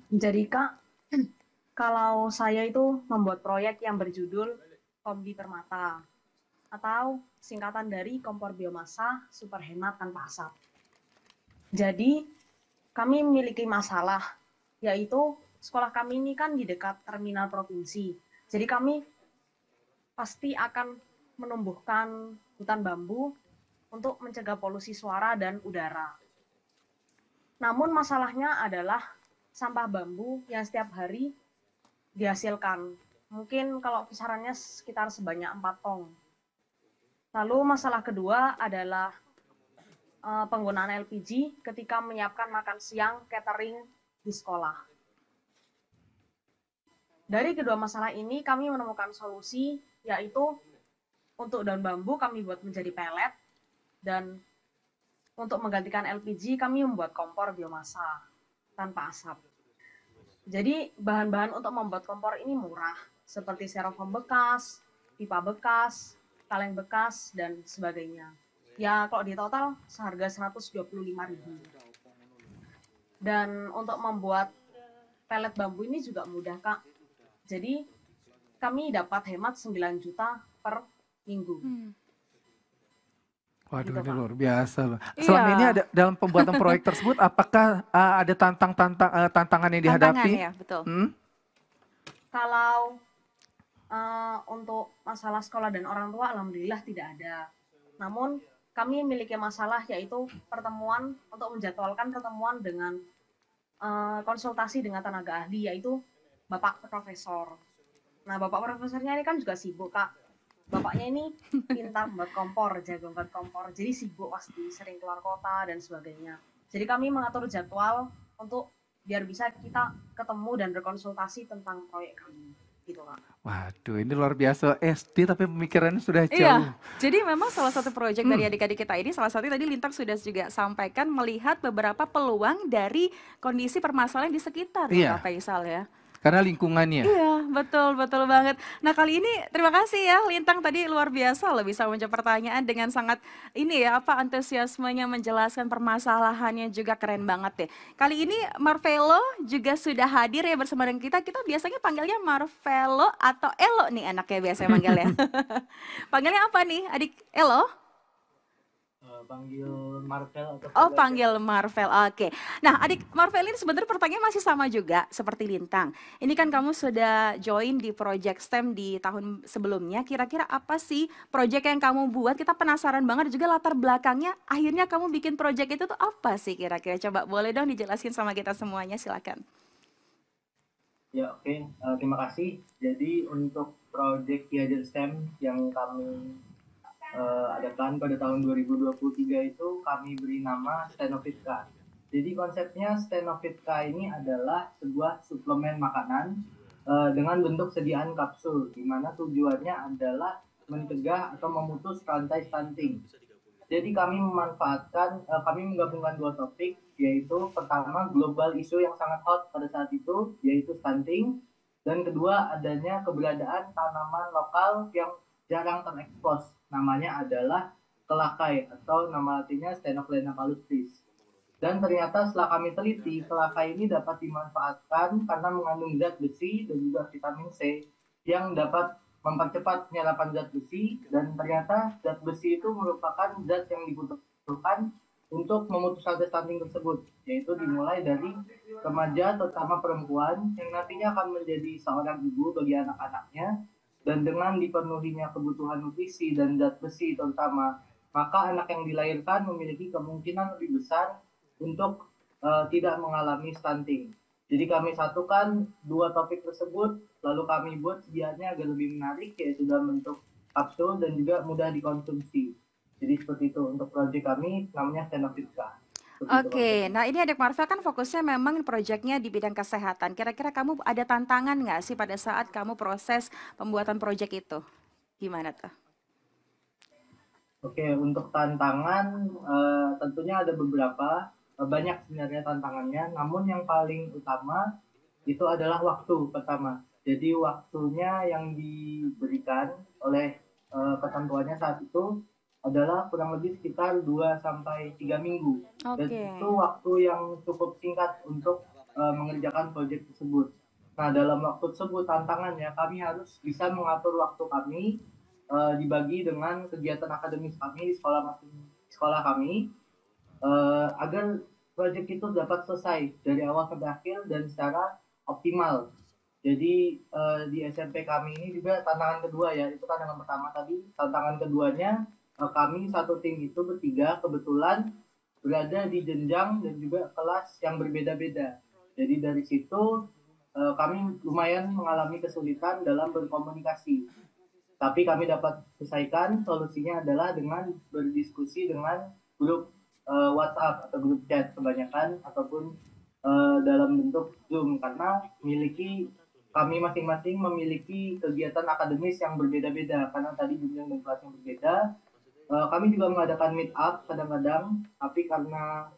Jadi Kak, kalau saya itu membuat proyek yang berjudul Kombi Permata atau singkatan dari kompor biomasa super hemat tanpa asap. Jadi kami memiliki masalah, yaitu sekolah kami ini kan di dekat terminal provinsi. Jadi kami pasti akan menumbuhkan hutan bambu untuk mencegah polusi suara dan udara. Namun masalahnya adalah sampah bambu yang setiap hari dihasilkan. Mungkin kalau kisarannya sekitar sebanyak 4 ton. Lalu masalah kedua adalah penggunaan LPG ketika menyiapkan makan siang catering di sekolah. Dari kedua masalah ini kami menemukan solusi, yaitu untuk daun bambu kami buat menjadi pelet, dan untuk menggantikan LPG kami membuat kompor biomasa tanpa asap. Jadi bahan-bahan untuk membuat kompor ini murah, seperti styrofoam bekas, pipa bekas, kaleng bekas, dan sebagainya. Ya kalau di total seharga 125.000. Dan untuk membuat pelet bambu ini juga mudah Kak. Jadi kami dapat hemat 9 juta per minggu. Waduh, Gitu ini Kak. luar biasa loh. Selama ini Iya, ada dalam pembuatan proyek tersebut, apakah ada tantangan yang tantangan dihadapi? ya, betul. Hmm? Kalau untuk masalah sekolah dan orang tua, alhamdulillah tidak ada. Namun kami memiliki masalah, yaitu pertemuan untuk menjadwalkan pertemuan dengan konsultasi dengan tenaga ahli, yaitu Bapak Profesor. Nah, Bapak Profesornya ini kan juga sibuk, Kak. Bapaknya ini pintar membuat kompor, jago membuat kompor, jadi sibuk pasti, sering keluar kota dan sebagainya. Jadi kami mengatur jadwal untuk biar bisa kita ketemu dan berkonsultasi tentang proyek kami. Gitu, Kak. Waduh, ini luar biasa. SD tapi pemikirannya sudah Iya, jauh. jadi memang salah satu proyek dari Hmm, adik-adik kita ini, salah satu tadi Lintang sudah juga sampaikan melihat beberapa peluang dari kondisi permasalahan di sekitar ya Kak iya, Faisal ya. karena lingkungannya. Iya, betul, betul banget. Nah, kali ini terima kasih ya Lintang tadi luar biasa loh bisa menjawab pertanyaan dengan sangat ini ya apa antusiasmenya menjelaskan permasalahannya juga keren banget deh. Kali ini Marvelo juga sudah hadir ya bersama dengan kita. Kita biasanya panggilnya Marvelo atau Elo nih anaknya biasanya manggilnya. Panggilnya apa nih, adik Elo? Panggil Marvel atau Oh, Velo aja. panggil Marvel. Oke. Nah, adik Marvel ini sebenarnya pertanyaan masih sama juga seperti Lintang. Ini kan kamu sudah join di Project STEM di tahun sebelumnya. Kira-kira apa sih project yang kamu buat? Kita penasaran banget juga latar belakangnya. Akhirnya kamu bikin project itu tuh apa sih kira-kira? Coba boleh dong dijelasin sama kita semuanya, silakan. Ya, oke. Terima kasih. Jadi untuk project Kiajar STEM yang kami adakan pada tahun 2023 itu kami beri nama Stenovitka. Jadi konsepnya Stenovitka ini adalah sebuah suplemen makanan dengan bentuk sediaan kapsul, di mana tujuannya adalah mencegah atau memutus rantai stunting. Jadi kami menggabungkan dua topik, yaitu pertama global isu yang sangat hot pada saat itu, yaitu stunting, dan kedua adanya keberadaan tanaman lokal yang jarang terekspos, namanya adalah kelakai atau nama latinnya Stenoclena palustris. Dan ternyata setelah kami teliti, kelakai ini dapat dimanfaatkan karena mengandung zat besi dan juga vitamin C yang dapat mempercepat penyerapan zat besi, dan ternyata zat besi itu merupakan zat yang dibutuhkan untuk memutus rantai stunting tersebut, yaitu dimulai dari remaja terutama perempuan yang nantinya akan menjadi seorang ibu bagi anak-anaknya, dan dengan dipenuhinya kebutuhan nutrisi dan zat besi terutama, maka anak yang dilahirkan memiliki kemungkinan lebih besar untuk tidak mengalami stunting. Jadi kami satukan dua topik tersebut, lalu kami buat sediaannya agar lebih menarik, yaitu dalam bentuk kapsul dan juga mudah dikonsumsi. Jadi seperti itu untuk proyek kami, namanya Stenovitka. Seperti itu Oke, konsepnya. nah ini adik Marvel kan fokusnya memang proyeknya di bidang kesehatan. Kira-kira kamu ada tantangan nggak sih pada saat kamu proses pembuatan proyek itu? Gimana tuh? Oke, untuk tantangan tentunya ada beberapa, banyak sebenarnya tantangannya, namun yang paling utama itu adalah waktu pertama. Jadi waktunya yang diberikan oleh ketentuannya saat itu adalah kurang lebih sekitar 2 sampai 3 minggu. Dan Oke. itu waktu yang cukup singkat untuk mengerjakan proyek tersebut. Nah, dalam waktu tersebut tantangannya kami harus bisa mengatur waktu kami dibagi dengan kegiatan akademis kami di sekolah kami agar proyek itu dapat selesai dari awal sampai akhir dan secara optimal. Jadi di SMP kami ini juga tantangan kedua ya, itu tantangan pertama tadi. Tantangan keduanya kami satu tim itu bertiga kebetulan berada di jenjang dan juga kelas yang berbeda-beda. Jadi dari situ kami lumayan mengalami kesulitan dalam berkomunikasi. Tapi kami dapat selesaikan, solusinya adalah dengan berdiskusi dengan grup WhatsApp atau grup chat kebanyakan ataupun dalam bentuk Zoom karena kami masing-masing memiliki kegiatan akademis yang berbeda-beda karena tadi jenjang dan kelas yang berbeda. Kami juga mengadakan meet up kadang-kadang, tapi karena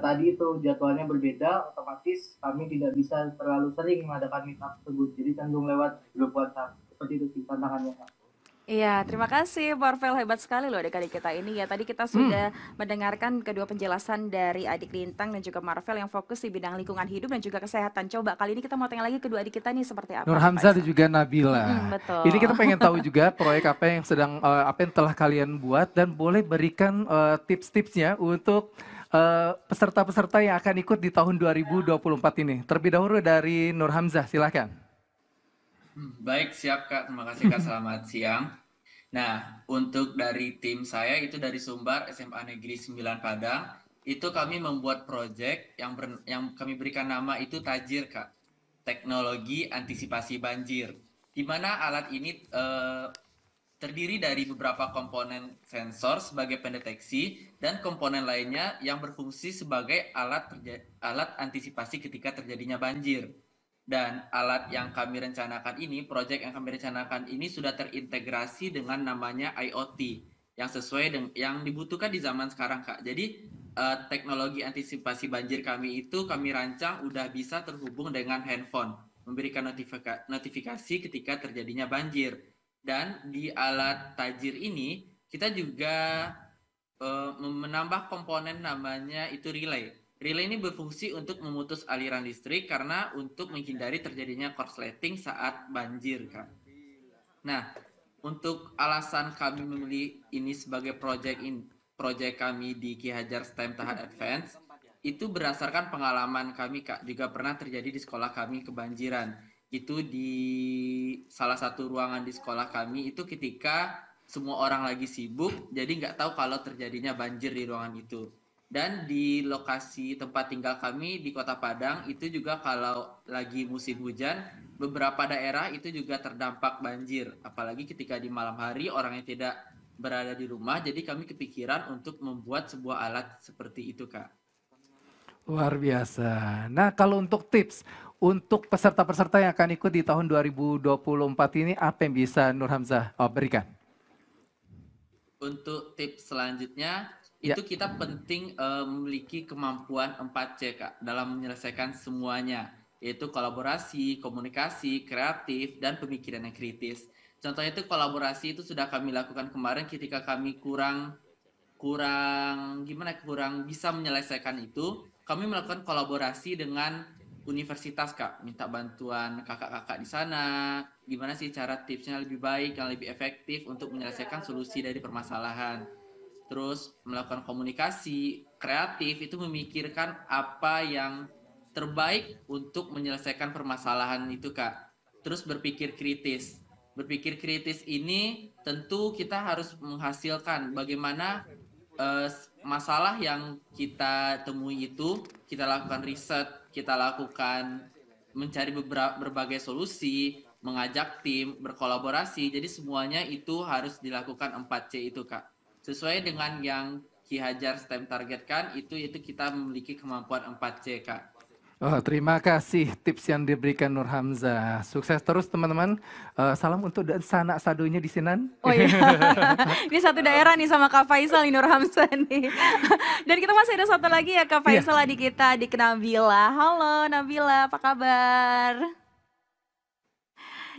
tadi itu jadwalnya berbeda, otomatis kami tidak bisa terlalu sering mengadakan meet up tersebut. Jadi cenderung lewat grup WhatsApp. Seperti itu sih tantangannya, Kak. Iya, terima kasih Marvel, hebat sekali loh adik-adik kita ini ya. Tadi kita sudah mendengarkan kedua penjelasan dari adik Lintang dan juga Marvel yang fokus di bidang lingkungan hidup dan juga kesehatan. Coba kali ini kita mau tanya lagi kedua adik kita nih seperti apa? Nur Hamzah dan juga Nabila. Betul. Ini kita pengen tahu juga proyek apa yang apa yang telah kalian buat dan boleh berikan tips-tipsnya untuk peserta-peserta yang akan ikut di tahun 2024 ini. Terlebih dahulu dari Nur Hamzah, silakan. Baik, siap Kak. Terima kasih Kak. Selamat siang. Nah, untuk dari tim saya itu dari Sumbar SMA Negeri 9 Padang, itu kami membuat proyek yang kami berikan nama itu Tajir Kak. Teknologi Antisipasi Banjir. Di mana alat ini terdiri dari beberapa komponen sensor sebagai pendeteksi dan komponen lainnya yang berfungsi sebagai alat antisipasi ketika terjadinya banjir. Dan alat yang kami rencanakan ini, proyek yang kami rencanakan ini sudah terintegrasi dengan namanya IoT yang sesuai dengan yang dibutuhkan di zaman sekarang Kak. Jadi teknologi antisipasi banjir kami itu kami rancang udah bisa terhubung dengan handphone, memberikan notifikasi ketika terjadinya banjir. Dan di alat Tajir ini kita juga menambah komponen namanya itu relay. Relay ini berfungsi untuk memutus aliran listrik karena untuk menghindari terjadinya korsleting saat banjir, Kak. Nah, untuk alasan kami memilih ini sebagai proyek kami di Ki Hajar STEM Tahap Advance, itu berdasarkan pengalaman kami, Kak. Juga pernah terjadi di sekolah kami kebanjiran. Itu di salah satu ruangan di sekolah kami itu ketika semua orang lagi sibuk, jadi nggak tahu kalau terjadinya banjir di ruangan itu. Dan di lokasi tempat tinggal kami di Kota Padang itu juga kalau lagi musim hujan, beberapa daerah itu juga terdampak banjir. Apalagi ketika di malam hari orang yang tidak berada di rumah, jadi kami kepikiran untuk membuat sebuah alat seperti itu, Kak. Luar biasa. Nah, kalau untuk tips untuk peserta-peserta yang akan ikut di tahun 2024 ini, apa yang bisa Nur Hamzah berikan? Untuk tips selanjutnya, itu kita penting memiliki kemampuan 4C Kak dalam menyelesaikan semuanya, yaitu kolaborasi, komunikasi, kreatif, dan pemikiran yang kritis. Contohnya itu kolaborasi itu sudah kami lakukan kemarin ketika kami kurang bisa menyelesaikan itu, kami melakukan kolaborasi dengan universitas Kak, minta bantuan kakak-kakak di sana, gimana sih cara tipsnya lebih baik, yang lebih efektif untuk menyelesaikan solusi dari permasalahan. Terus melakukan komunikasi kreatif itu memikirkan apa yang terbaik untuk menyelesaikan permasalahan itu Kak. Terus berpikir kritis. Berpikir kritis ini tentu kita harus menghasilkan bagaimana masalah yang kita temui itu, kita lakukan riset, kita lakukan mencari berbagai solusi, mengajak tim, berkolaborasi. Jadi semuanya itu harus dilakukan 4C itu Kak. Sesuai dengan yang Ki Hajar STEM targetkan, itu kita memiliki kemampuan 4C, Kak. Oh, terima kasih tips yang diberikan Nur Hamzah. Sukses terus teman-teman. Salam untuk sanak sadunya di Sinan. Oh iya, ini satu daerah nih sama Kak Faisal nih Nur Hamzah nih. Dan kita masih ada satu lagi ya Kak Faisal adik kita, adik Nabila. Halo Nabila, apa kabar?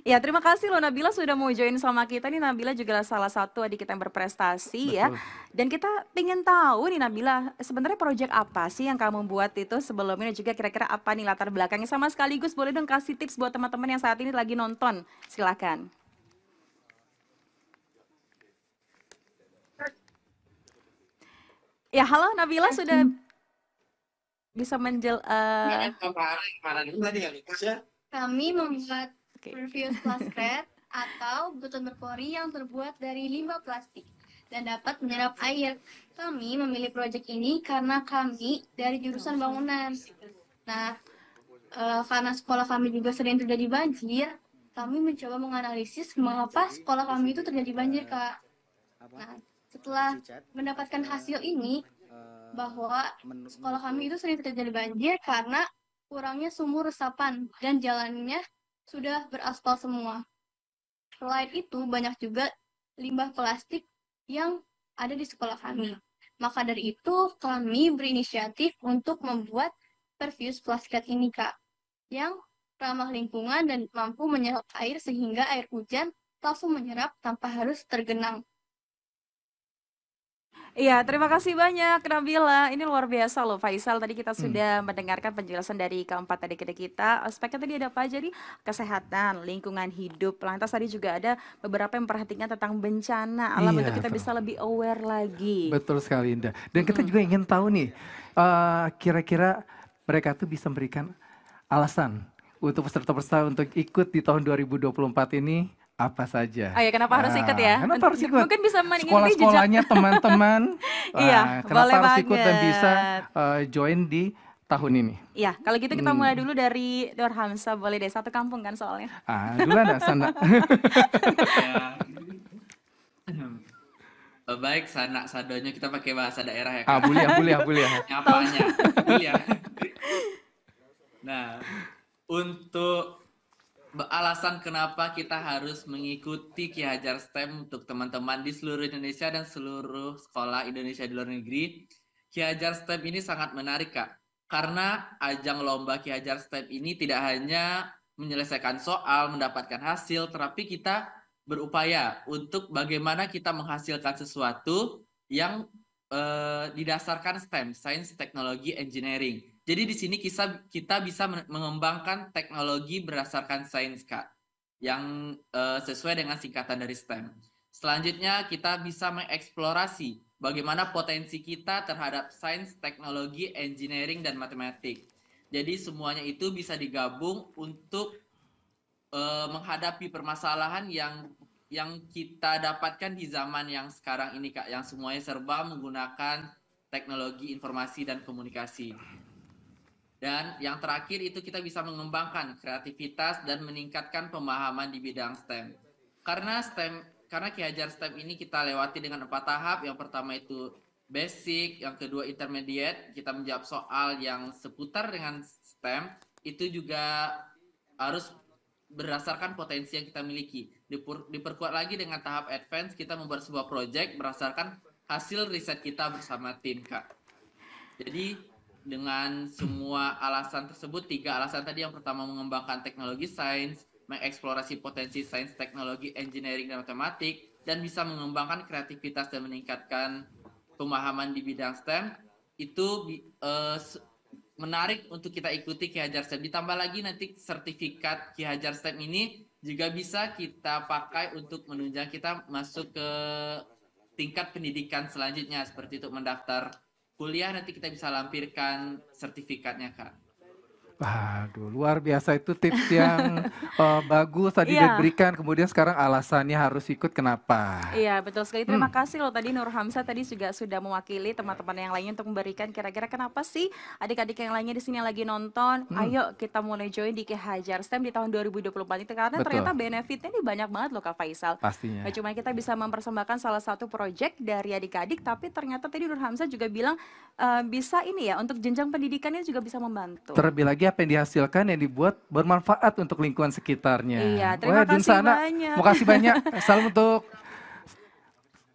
Ya, terima kasih loh Nabila sudah mau join sama kita nih. Nabila juga salah satu adik kita yang berprestasi ya. Betul. Dan kita pengen tahu nih Nabila, sebenarnya proyek apa sih yang kamu buat itu sebelumnya dan juga kira-kira apa nih latar belakangnya sama sekaligus boleh dong kasih tips buat teman-teman yang saat ini lagi nonton. Silakan. Ya, halo Nabila sudah bisa Kami membuat Oke. Pervious Plasket atau botol berpori yang terbuat dari limbah plastik dan dapat menyerap air. Kami memilih proyek ini karena kami dari jurusan bangunan. Nah, karena sekolah kami juga sering terjadi banjir, kami mencoba menganalisis mengapa sekolah kami itu terjadi banjir, Kak. Nah, setelah mendapatkan hasil ini, bahwa sekolah kami itu sering terjadi banjir karena kurangnya sumur resapan dan jalannya sudah beraspal semua. Selain itu, banyak juga limbah plastik yang ada di sekolah kami. Maka dari itu, kami berinisiatif untuk membuat Pervious Plasket ini, Kak, yang ramah lingkungan dan mampu menyerap air sehingga air hujan langsung menyerap tanpa harus tergenang. Iya, terima kasih banyak Nabila. Ini luar biasa loh Faisal. Tadi kita Hmm. sudah mendengarkan penjelasan dari keempat adik-adik kita. Aspeknya tadi ada apa aja nih? Kesehatan, lingkungan hidup. Lantas tadi juga ada beberapa yang memperhatikan tentang bencana alam Iya, untuk kita betul. bisa lebih aware lagi. Betul sekali Indah. Dan kita Mm-mm. juga ingin tahu nih, kira-kira mereka tuh bisa memberikan alasan untuk peserta-peserta untuk ikut di tahun 2024 ini apa saja. Oh ya, kenapa harus ikut ya? Kenapa harus ikut? Mungkin bisa mengikuti jejak. Sekolah-sekolahnya teman-teman, Iya, kenapa boleh harus ikut dan bisa banget. join di tahun ini? Iya, kalau gitu kita Hmm. mulai dulu dari Nur Hamzah. Boleh deh, satu kampung kan soalnya. Duluan Sana. Ya. Baik, sanak sadonya kita pakai bahasa daerah ya, Kak. Boleh ya. Nyapanya. Kuliah. Nah, untuk alasan kenapa kita harus mengikuti Ki Hajar STEM untuk teman-teman di seluruh Indonesia dan seluruh sekolah Indonesia di luar negeri, Ki Hajar STEM ini sangat menarik, Kak. Karena ajang lomba Ki Hajar STEM ini tidak hanya menyelesaikan soal, mendapatkan hasil, tetapi kita berupaya untuk bagaimana kita menghasilkan sesuatu yang didasarkan STEM, Science, Technology, Engineering. Jadi di sini kita bisa mengembangkan teknologi berdasarkan sains, Kak, yang sesuai dengan singkatan dari STEM. Selanjutnya kita bisa mengeksplorasi bagaimana potensi kita terhadap sains, teknologi, engineering, dan matematik. Jadi semuanya itu bisa digabung untuk menghadapi permasalahan yang kita dapatkan di zaman yang sekarang ini, Kak, yang semuanya serba menggunakan teknologi informasi dan komunikasi. Dan yang terakhir itu kita bisa mengembangkan kreativitas dan meningkatkan pemahaman di bidang STEM. Karena Ki Hajar STEM ini kita lewati dengan 4 tahap. Yang pertama itu basic, yang kedua intermediate, kita menjawab soal yang seputar dengan STEM. Itu juga harus berdasarkan potensi yang kita miliki. Diperkuat lagi dengan tahap advance, kita membuat sebuah project berdasarkan hasil riset kita bersama tim, Kak. Jadi dengan semua alasan tersebut, 3 alasan tadi, yang pertama mengembangkan teknologi sains, mengeksplorasi potensi sains, teknologi, engineering, dan matematik, dan bisa mengembangkan kreativitas dan meningkatkan pemahaman di bidang STEM, itu menarik untuk kita ikuti Ki Hajar STEM. Ditambah lagi nanti sertifikat Ki Hajar STEM ini juga bisa kita pakai untuk menunjang kita masuk ke tingkat pendidikan selanjutnya, seperti untuk mendaftar kuliah, nanti kita bisa lampirkan sertifikatnya, Kak. Waduh, luar biasa itu tips yang bagus tadi Iya. diberikan. Kemudian sekarang alasannya harus ikut kenapa? Iya, betul sekali. Terima kasih loh tadi Nur Hamzah tadi juga sudah mewakili teman-teman yang lainnya untuk memberikan kira-kira kenapa sih adik-adik yang lainnya di sini lagi nonton. Ayo kita mulai join di Ki Hajar STEM di tahun 2024 itu karena Betul. ternyata benefitnya ini banyak banget loh Kak Faisal. Pastinya. Gak cuma kita bisa mempersembahkan salah satu proyek dari adik-adik, tapi ternyata tadi Nur Hamzah juga bilang bisa ini ya untuk jenjang pendidikannya juga bisa membantu. Terlebih lagi apa yang dihasilkan yang dibuat bermanfaat untuk lingkungan sekitarnya. Iya, terima Wah, Dun kasih Sana, banyak. makasih banyak. Salam untuk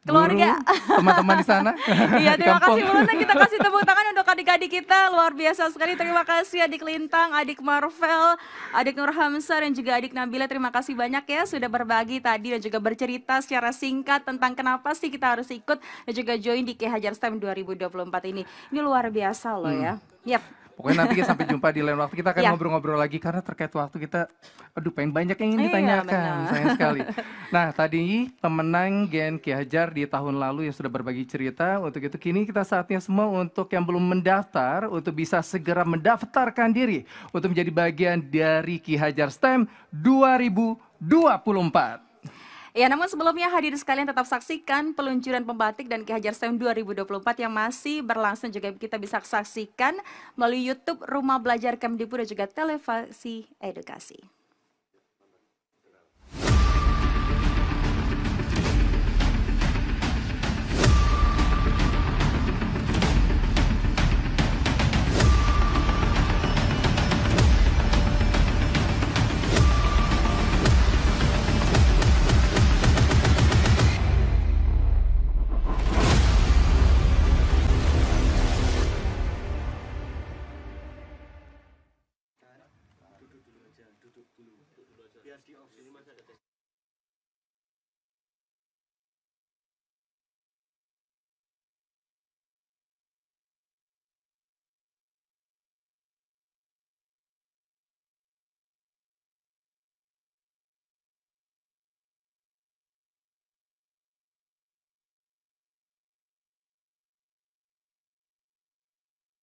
keluarga. guru, teman-teman di sana. Iya, di terima kampung. kasih Bu Luna. Kita kasih tepuk tangan untuk adik-adik kita. Luar biasa sekali. Terima kasih adik Lintang, adik Marvel, adik Nur Hamzah, dan juga adik Nabila. Terima kasih banyak ya sudah berbagi tadi dan juga bercerita secara singkat tentang kenapa sih kita harus ikut dan juga join di Ki Hajar STEM 2024 ini. Ini luar biasa loh ya. Yap. Pokoknya nanti sampai jumpa di lain waktu, kita akan Ya. ngobrol-ngobrol lagi karena terkait waktu kita, aduh pengen banyak yang ingin Iya, ditanyakan, benar. sayang sekali. Nah tadi pemenang Gen Ki Hajar di tahun lalu yang sudah berbagi cerita, untuk itu kini kita saatnya semua untuk yang belum mendaftar, untuk bisa segera mendaftarkan diri untuk menjadi bagian dari Ki Hajar STEM 2024. Ya, namun sebelumnya hadirin sekalian tetap saksikan peluncuran pembatik dan Ki Hajar STEM 2024 yang masih berlangsung, juga kita bisa saksikan melalui YouTube Rumah Belajar Kemdikbud dan juga Televisi Edukasi.